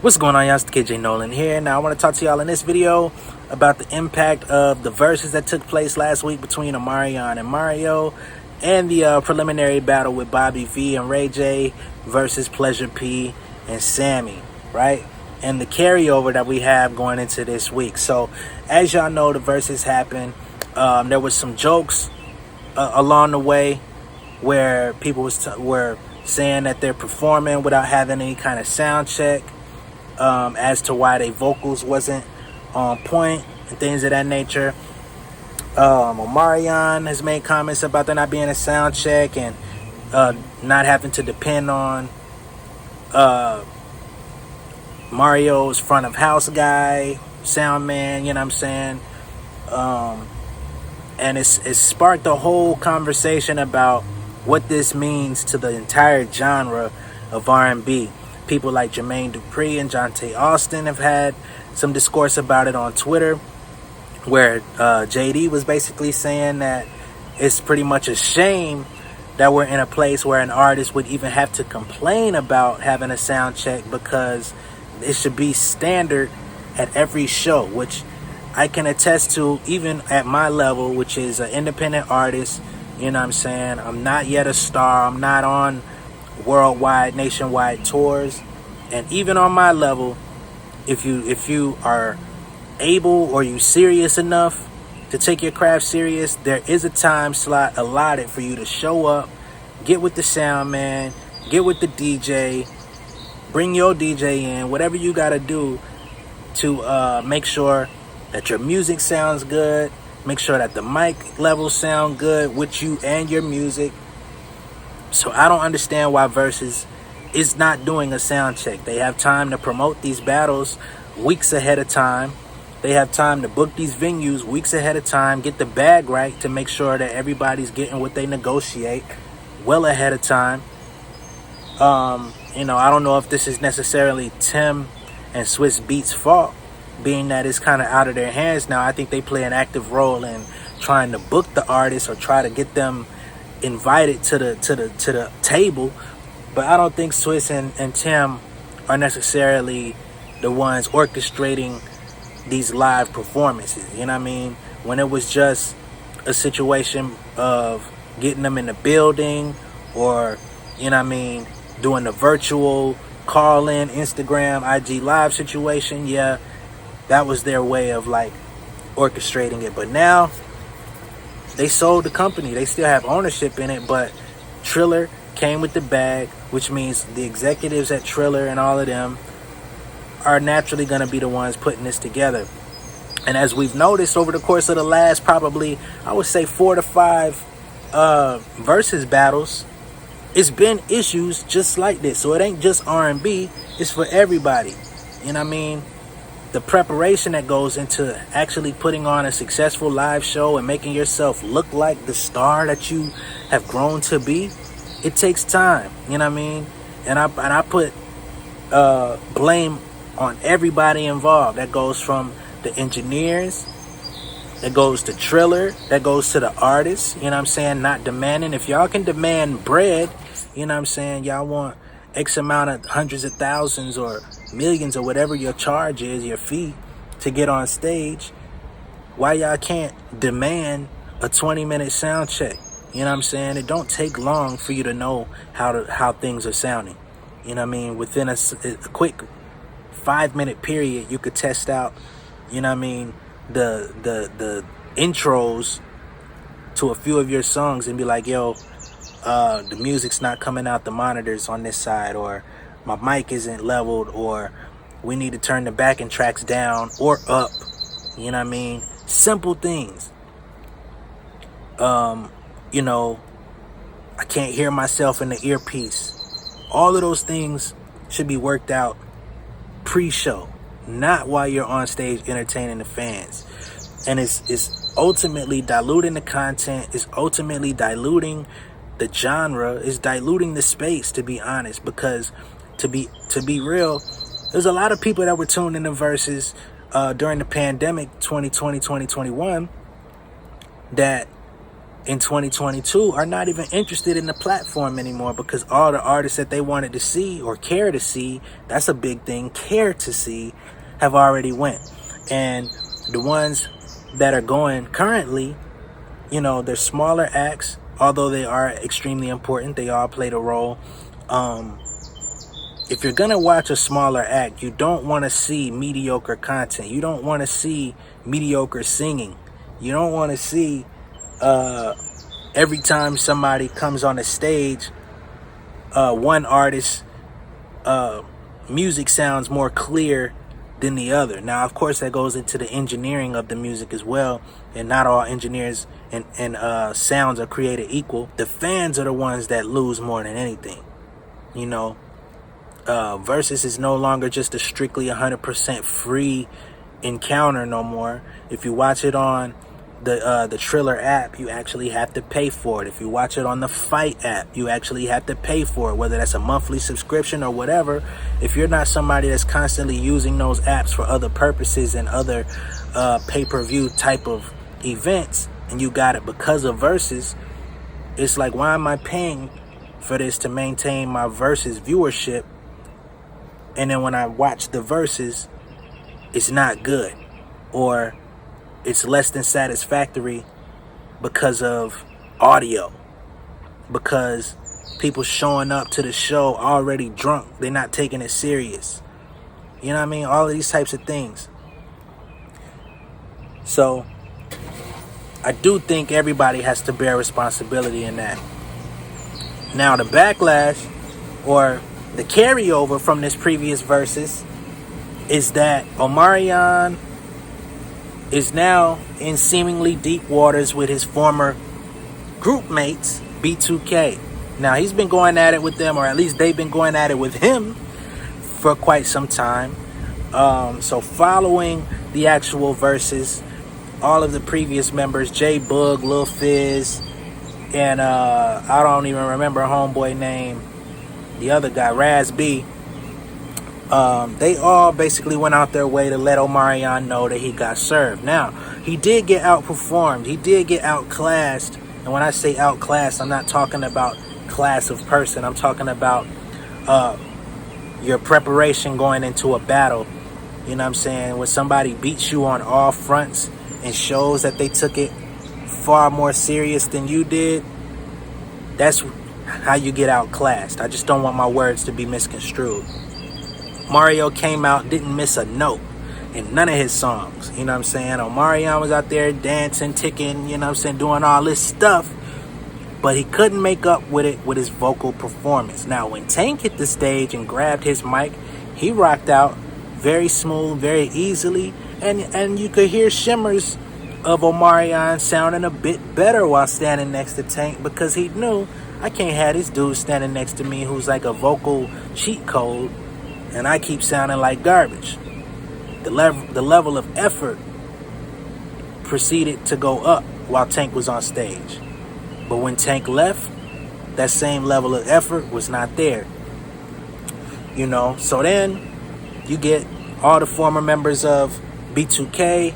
What's going on, y'all? It's the KJ Nolan here. Now I want to talk to y'all in this video about the impact of the verses that took place last week between Omarion and Mario, and the preliminary battle with Bobby V and Ray J versus Pleasure P and Sammy, right? And the carryover that we have going into this week. So as y'all know, the verses happened. There was some jokes along the way where people were saying that they're performing without having any kind of sound check, as to why their vocals wasn't on point and things of that nature. Omarion has made comments about there not being a sound check and not having to depend on Mario's front of house guy, sound man, you know what I'm saying? And it's sparked a whole conversation about what this means to the entire genre of R&B. People like Jermaine Dupri and Jonte Austin have had some discourse about it on Twitter, where JD was basically saying that it's pretty much a shame that we're in a place where an artist would even have to complain about having a sound check, because it should be standard at every show, which I can attest to even at my level, which is an independent artist. You know what I'm saying? I'm not yet a star. I'm not on worldwide, nationwide tours. And even on my level, if you are able or you serious enough to take your craft serious, there is a time slot allotted for you to show up, get with the sound man, get with the DJ, bring your DJ in, whatever you got to do to make sure that your music sounds good, make sure that the mic levels sound good with you and your music. So I don't understand why Versus is not doing a sound check. They have time to promote these battles weeks ahead of time. They have time to book these venues weeks ahead of time, get the bag right to make sure that everybody's getting what they negotiate well ahead of time. I don't know if this is necessarily Tim and Swiss Beats' fault, being that it's kind of out of their hands now. I think they play an active role in trying to book the artists or try to get them invited to the table, but I don't think Swiss and Tim are necessarily the ones orchestrating these live performances. You know what I mean? When it was just a situation of getting them in the building, or doing the virtual call-in Instagram, IG live situation, yeah, that was their way of orchestrating it. But now they sold the company. They still have ownership in it, but Triller came with the bag, which means the executives at Triller and all of them are naturally going to be the ones putting this together. And as we've noticed over the course of the last, probably, I would say 4 to 5 versus battles, it's been issues just like this. So it ain't just R&B, it's for everybody. You know what I mean? The preparation that goes into actually putting on a successful live show and making yourself look like the star that you have grown to be, it takes time. You know what I mean? And I put blame on everybody involved. That goes from the engineers, that goes to Triller, that goes to the artists, you know what I'm saying, not demanding. If y'all can demand bread, you know what I'm saying, y'all want X amount of hundreds of thousands or millions or whatever your charge is, your fee to get on stage, why y'all can't demand a 20-minute sound check? You know what I'm saying? It don't take long for you to know how things are sounding. You know what I mean? Within a quick 5-minute period, you could test out, you know what I mean, the intros to a few of your songs and be like, yo, the music's not coming out the monitors on this side, or my mic isn't leveled, or we need to turn the backing tracks down or up. You know what I mean? Simple things. I can't hear myself in the earpiece. All of those things should be worked out pre-show, not while you're on stage entertaining the fans. And it's ultimately diluting the content, it's ultimately diluting the genre, it's diluting the space, to be honest, because to be real, there's a lot of people that were tuned in to Versus during the pandemic 2020, 2021 that in 2022 are not even interested in the platform anymore, because all the artists that they wanted to see or care to see, that's a big thing, care to see, have already went. And the ones that are going currently, they're smaller acts, although they are extremely important. They all played a role. If you're gonna watch a smaller act, you don't want to see mediocre content. You don't want to see mediocre singing. You don't want to see every time somebody comes on a stage, one artist's music sounds more clear than the other. Now, of course, that goes into the engineering of the music as well, and not all engineers and sounds are created equal. The fans are the ones that lose more than anything. Verzuz is no longer just a strictly 100% free encounter no more. If you watch it on the Triller app, you actually have to pay for it. If you watch it on the Fight app, you actually have to pay for it, whether that's a monthly subscription or whatever. If you're not somebody that's constantly using those apps for other purposes and other pay-per-view type of events, and you got it because of Verzuz, it's like, why am I paying for this to maintain my Verzuz viewership? And then when I watch the Verzuz, it's not good, or it's less than satisfactory because of audio, because people showing up to the show already drunk, they're not taking it serious. You know what I mean? All of these types of things. So I do think everybody has to bear responsibility in that. Now, the backlash or the carryover from this previous Verzuz is that Omarion is now in seemingly deep waters with his former group mates, B2K. Now, he's been going at it with them, or at least they've been going at it with him for quite some time. So following the actual Verzuz, all of the previous members, J Bug, Lil Fizz, and I don't even remember homeboy name, the other guy, Raz B, they all basically went out their way to let Omarion know that he got served. Now, he did get outperformed. He did get outclassed. And when I say outclassed, I'm not talking about class of person. I'm talking about your preparation going into a battle. You know what I'm saying? When somebody beats you on all fronts and shows that they took it far more serious than you did, that's how you get outclassed. I just don't want my words to be misconstrued. Mario came out, didn't miss a note in none of his songs. You know what I'm saying? Omarion was out there dancing, ticking, you know what I'm saying, doing all this stuff, but he couldn't make up with it with his vocal performance. Now, when Tank hit the stage and grabbed his mic, he rocked out very smooth, very easily, and you could hear shimmers of Omarion sounding a bit better while standing next to Tank, because he knew, I can't have this dude standing next to me who's like a vocal cheat code, and I keep sounding like garbage. The level of effort proceeded to go up while Tank was on stage. But when Tank left, that same level of effort was not there. So then you get all the former members of B2K,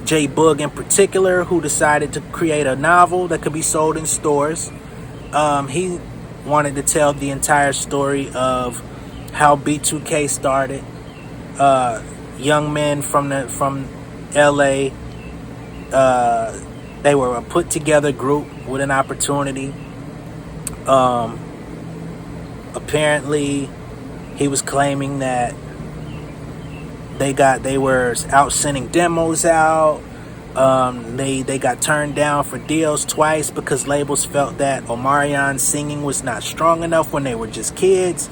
J Bug in particular, who decided to create a novel that could be sold in stores. He wanted to tell the entire story of how B2K started. Young men from LA. They were a put together group with an opportunity. Apparently, he was claiming that they were out sending demos out. They got turned down for deals twice because labels felt that Omarion's singing was not strong enough when they were just kids.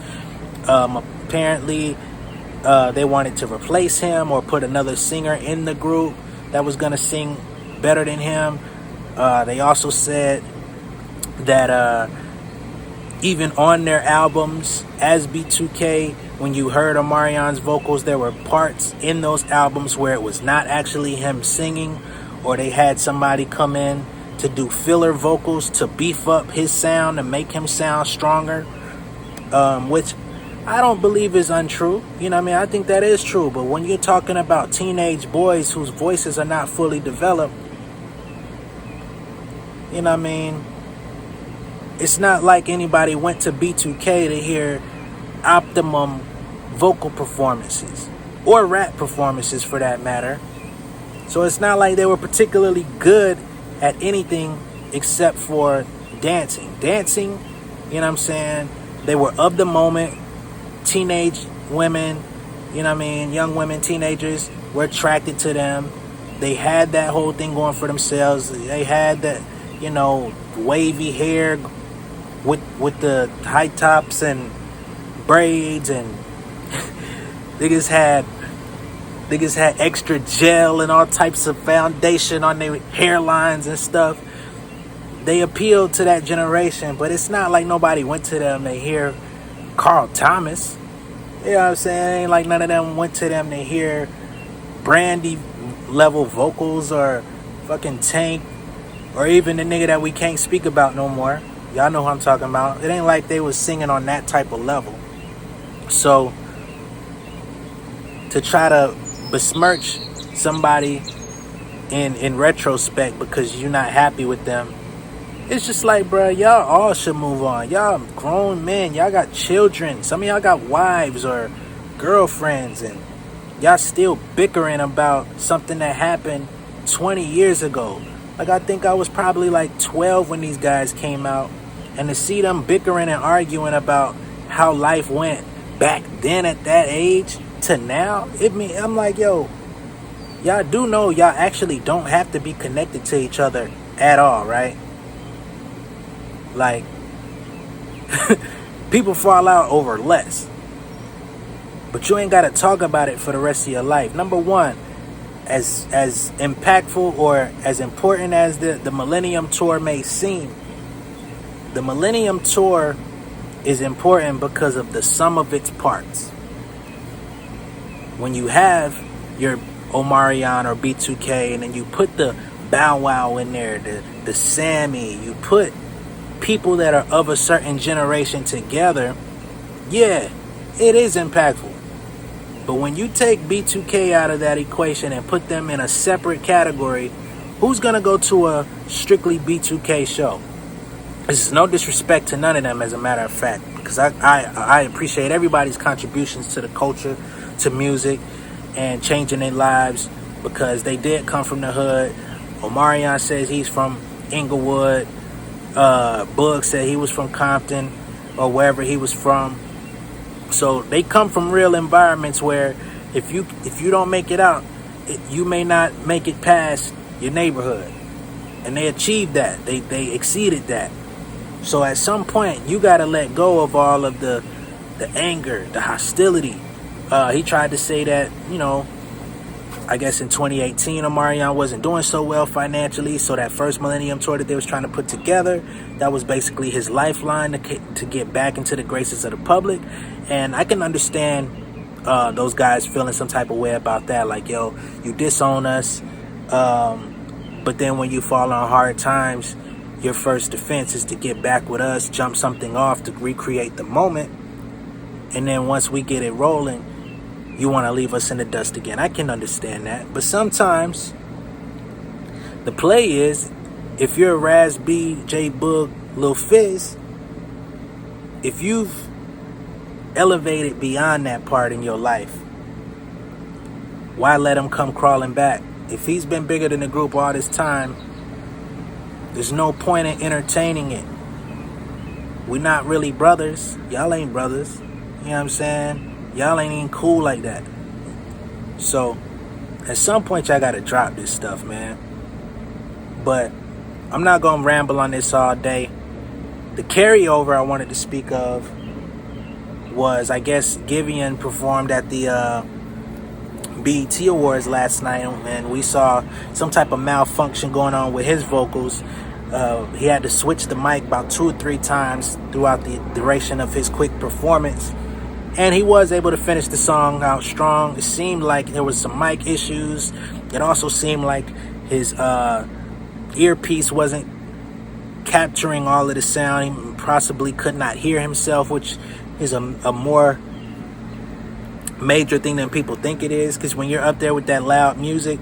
Apparently, they wanted to replace him or put another singer in the group that was going to sing better than him. They also said that even on their albums as B2K, when you heard Omarion's vocals, there were parts in those albums where it was not actually him singing, or they had somebody come in to do filler vocals to beef up his sound and make him sound stronger, which I don't believe is untrue. You know what I mean? I think that is true. But when you're talking about teenage boys whose voices are not fully developed, You know what I mean? It's not like anybody went to B2K to hear optimum vocal performances or rap performances for that matter. So it's not like they were particularly good at anything except for dancing. Dancing, you know what I'm saying? They were of the moment. Teenage women, you know what I mean? Young women, teenagers were attracted to them. They had that whole thing going for themselves. They had that, you know, wavy hair with the high tops and braids, and niggas had extra gel and all types of foundation on their hairlines and stuff. They appealed to that generation, but it's not like nobody went to them to hear Carl Thomas. You know what I'm saying? Ain't like none of them went to them to hear Brandy level vocals or fucking Tank or even the nigga that we can't speak about no more. Y'all know who I'm talking about. It ain't like they was singing on that type of level. So to try to besmirch somebody in retrospect because you're not happy with them, it's just like, bro, y'all all should move on. Y'all grown men. Y'all got children. Some of y'all got wives or girlfriends, and y'all still bickering about something that happened 20 years ago. Like, I think I was probably like 12 when these guys came out, and to see them bickering and arguing about how life went back then at that age to now, I'm like, yo, y'all do know y'all actually don't have to be connected to each other at all, right? Like, people fall out over less, but you ain't got to talk about it for the rest of your life. Number one, as impactful or as important as the Millennium Tour may seem, the Millennium Tour is important because of the sum of its parts. When you have your Omarion or B2K, and then you put the Bow Wow in there, the Sammy, you put people that are of a certain generation together, yeah, it is impactful. But when you take B2K out of that equation and put them in a separate category, who's going to go to a strictly B2K show? This is no disrespect to none of them, as a matter of fact, because I appreciate everybody's contributions to the culture, to music, and changing their lives, because they did come from the hood. Omarion says he's from Inglewood. Bug said he was from Compton or wherever he was from. So they come from real environments where if you don't make it out, you may not make it past your neighborhood. And they achieved that. They exceeded that. So at some point, you got to let go of all of the anger, the hostility. He tried to say that, you know, I guess in 2018, Omarion wasn't doing so well financially. So that first Millennium Tour that they was trying to put together, that was basically his lifeline to get back into the graces of the public. And I can understand those guys feeling some type of way about that. Like, yo, you disown us. But then when you fall on hard times, your first defense is to get back with us, jump something off to recreate the moment. And then once we get it rolling, you want to leave us in the dust again. I can understand that. But sometimes the play is, if you're a Raz B, J Boog, Lil Fizz, if you've elevated beyond that part in your life, why let him come crawling back? If he's been bigger than the group all this time, there's no point in entertaining it. We're not really brothers. Y'all ain't brothers. You know what I'm saying? Y'all ain't even cool like that. So, at some point, y'all gotta drop this stuff, man. But I'm not gonna ramble on this all day. The carryover I wanted to speak of was, I guess, Giveon performed at the BET Awards last night, and we saw some type of malfunction going on with his vocals. He had to switch the mic about 2 or 3 times throughout the duration of his quick performance. And he was able to finish the song out strong. It seemed like there was some mic issues. It also seemed like his earpiece wasn't capturing all of the sound. He possibly could not hear himself, which is a more major thing than people think it is. Because when you're up there with that loud music,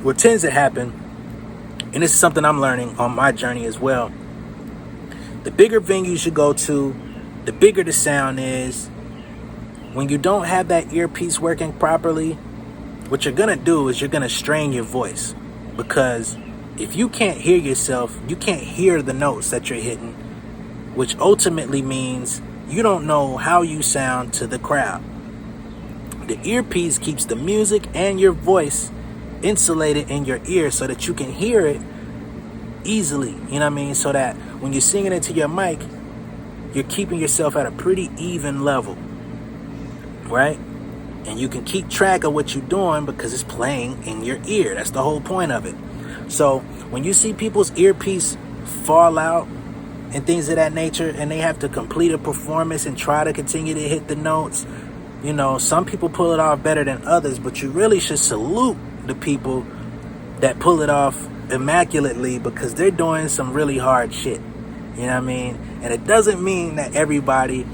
what tends to happen and this is something I'm learning on my journey as well. The bigger venues you go to, the bigger the sound is. When you don't have that earpiece working properly, what you're going to do is you're going to strain your voice. Because if you can't hear yourself, you can't hear the notes that you're hitting, which ultimately means you don't know how you sound to the crowd. The earpiece keeps the music and your voice insulated in your ear so that you can hear it easily, you know what I mean? So that when you're singing into your mic, you're keeping yourself at a pretty even level, right? And you can keep track of what you're doing because it's playing in your ear. That's the whole point of it. So when you see people's earpiece fall out and things of that nature, and they have to complete a performance and try to continue to hit the notes, you know, some people pull it off better than others, but you really should salute the people that pull it off immaculately, because they're doing some really hard shit. You know what I mean? And it doesn't mean that everybody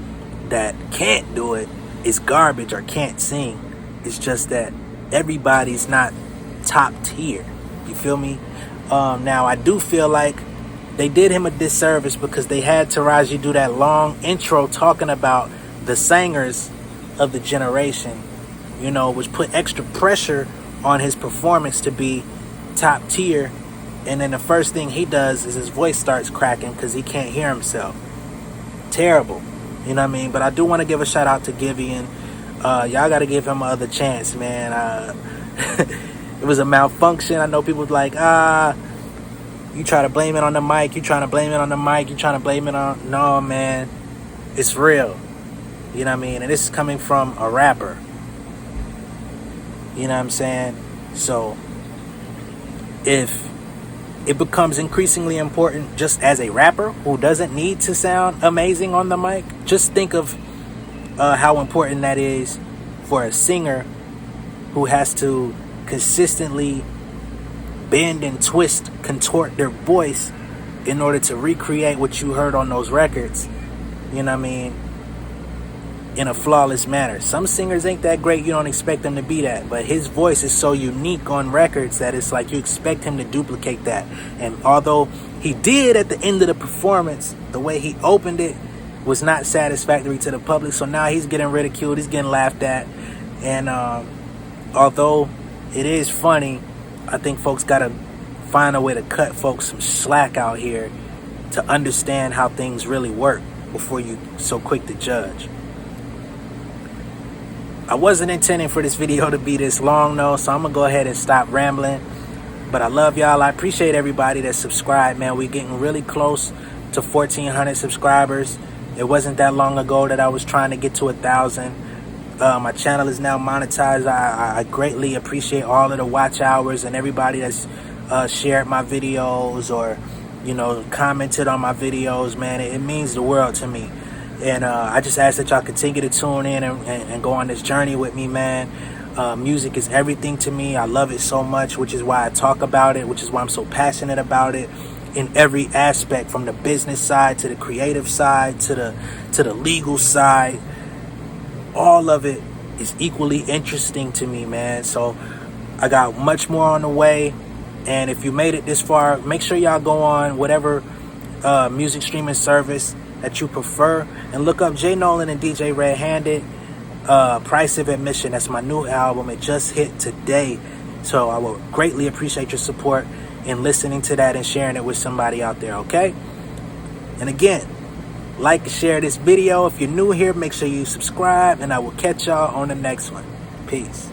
that can't do it is garbage or can't sing. It's just that everybody's not top tier. You feel me? Now, I do feel like they did him a disservice because they had Taraji do that long intro talking about the singers of the generation, you know, which put extra pressure on his performance to be top tier. And then the first thing he does is his voice starts cracking because he can't hear himself. Terrible. You know what I mean? But I do want to give a shout out to Givian. Y'all got to give him another chance, man. It was a malfunction. I know people was like, you try to blame it on the mic. You trying to blame it on the mic. You trying to blame it on... No, man. It's real. You know what I mean? And this is coming from a rapper. You know what I'm saying? So, if it becomes increasingly important just as a rapper who doesn't need to sound amazing on the mic, just think of how important that is for a singer who has to consistently bend and twist, contort their voice in order to recreate what you heard on those records, you know what I mean, in a flawless manner. Some singers ain't that great, you don't expect them to be that, but his voice is so unique on records that it's like you expect him to duplicate that. And although he did at the end of the performance, the way he opened it was not satisfactory to the public, so now he's getting ridiculed, he's getting laughed at. And although it is funny, I think folks gotta find a way to cut folks some slack out here to understand how things really work before you so quick to judge. I wasn't intending for this video to be this long though, so I'm gonna go ahead and stop rambling. But I love y'all. I appreciate everybody that subscribed, man. We're getting really close to 1,400 subscribers. It wasn't that long ago that I was trying to get to 1,000. My channel is now monetized. I greatly appreciate all of the watch hours and everybody that's shared my videos or, you know, commented on my videos, man. It means the world to me. And I just ask that y'all continue to tune in and go on this journey with me, man. Music is everything to me. I love it so much, which is why I talk about it, which is why I'm so passionate about it in every aspect, from the business side to the creative side to the legal side. All of it is equally interesting to me, man. So I got much more on the way. And if you made it this far, make sure y'all go on whatever music streaming service that you prefer and look up J Nolan and DJ Red Handed. Price of Admission. That's my new album. It just hit today. So I will greatly appreciate your support in listening to that and sharing it with somebody out there, okay? And again, like and share this video. If you're new here, make sure you subscribe, and I will catch y'all on the next one. Peace.